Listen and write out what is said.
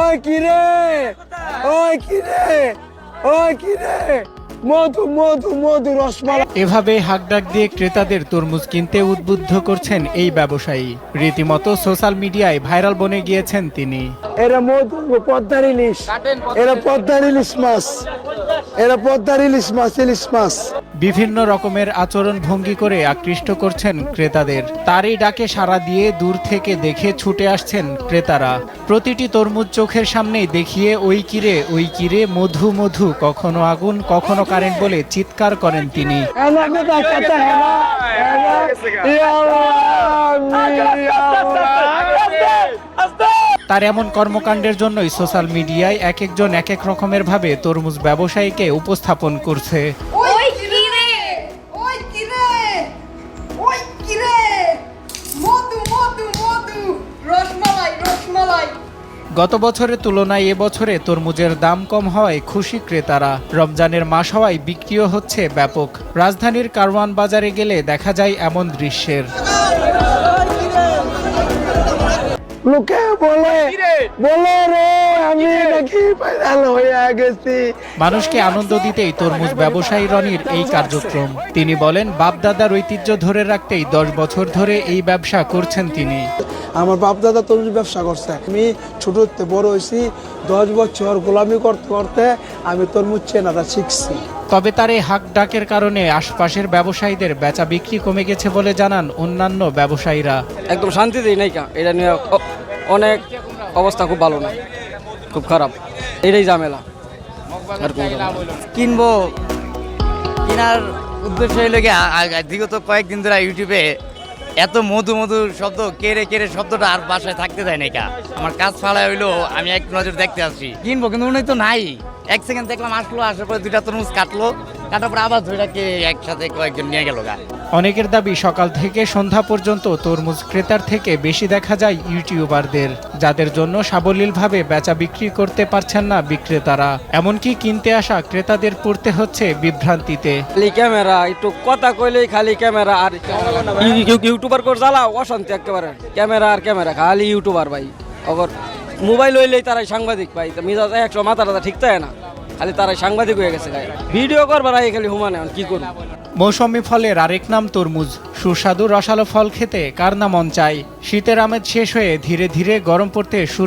ওই কিরে, ওই কিরে, ওই কিরে, মধু মধু মধু রসমালাই। এভাবে হাঁকডাক দিয়ে ক্রেতাদের তরমুজ কিনতে উদ্বুদ্ধ করছেন এই ব্যবসায়ী। রীতিমতো সোশ্যাল মিডিয়ায় ভাইরাল বনে গিয়েছেন তিনি। এরা মধু পদ্মার ইলিশ, এরা পদ্মার ইলিশ মাছ, এরা পদ্মার ইলিশ মাছ, ইলিশ মাছ। বিভিন্ন রকমের আচরণ ভঙ্গি করে আকৃষ্ট করছেন ক্রেতাদের। তারই ডাকে সাড়া দিয়ে দূর থেকে দেখে ছুটে আসছেন ক্রেতারা। প্রতিটি তরমুজ চোখের সামনেই দেখিয়ে ওই কিরে মধু মধু, কখনো আগুন কখনো কারেন্ট বলে চিৎকার করেন তিনি। তার এমন কর্মকাণ্ডের জন্যই সোশ্যাল মিডিয়ায় এক একজন এক এক রকমের ভাবে তরমুজ ব্যবসায়ীকে উপস্থাপন করছে। গত বছরের তুলনায় এবছরে তরমুজের দাম কম হওয়ায় খুশি ক্রেতারা। রমজানের মাস হওয়ায় বিক্রিও হচ্ছে ব্যাপক। রাজধানীর কারওয়ান বাজারে গেলে দেখা যায় এমন দৃশ্যের। লোকে বলে রে আমি নাকি ভাইরাল হয়ে গেছি। মানুষকে আনন্দ দিতেই তরমুজ ব্যবসায়ী রনির এই কার্যক্রম। তিনি বলেন, বাপদাদার ঐতিহ্য ধরে রাখতেই 10 বছর ধরে এই ব্যবসা করছেন তিনি। আমার বাপদাদা তরমুজ ব্যবসা করছে, আমি ছোট হতে বড় হয়েছি। 10 বছর গোলামি করতে করতে আমি তরমুজ চেনাটা শিখছি। তবে তার এই হাঁক ডাকের কারণে আশপাশের ব্যবসায়ীদের বেচা বিক্রি কমে গেছে বলে জানান অন্যান্য ব্যবসায়ীরা। একদম শান্তিতেই নাই কা, এটা নিয়ে অনেক অবস্থা খুব ভালো না, খুব খারাপ, এটাই ঝামেলা। কিনবো, কেনার উদ্দেশ্য হইল কি, বিগত কয়েকদিন ধরে ইউটিউবে এত মধু মধু শব্দ, কেড়ে কেড়ে শব্দটা আর বাসায় থাকতে দেয় না। আমার কাজ ফাড়া হইলো, আমি এক নজর দেখতে আসছি কিনবো, কিন্তু উনি তো নাই। 1 সেকেন্ড দেখলাম, আসলো, আসার পরে 2টা তরমুজ কাটলো, কাটার পরে আবার ধরে একসাথে কয়েকজন নিয়ে গেল। অনেকের দাবি, সকাল থেকে সন্ধ্যা পর্যন্ত তরমুজ ক্রেতার থেকে বেশি দেখা যায় ইউটিউবারদের, যাদের জন্য সাবলীলভাবে বেচা বিক্রি করতে পারছেন না বিক্রেতারা। এমনকি কিনতে আসা ক্রেতাদের পড়তে হচ্ছে বিভ্রান্তিতে। খালি ক্যামেরা, একটু কথা কইলেই খালি ক্যামেরা, আর ইউটিউবার করে জ্বালাও অশান্তি একেবারে। ক্যামেরা আর ক্যামেরা, খালি ইউটিউবার ভাই। আবার মোবাইল হইলেই তারাই সাংবাদিক ভাই, মিজাজ 100 মাথাটা ঠিক থাকে না, খালি তারাই সাংবাদিক হয়ে গেছে। ভিডিও করবার খালি হুমানে, কি করুন। মৌসুমী ফলের আরেক নাম তরমুজ। সুস্বাদু রসালো ফল খেতে কার না মন চায়। শীতের আমেজ শেষ হয়ে ধীরে ধীরে গরম পড়তে শুরু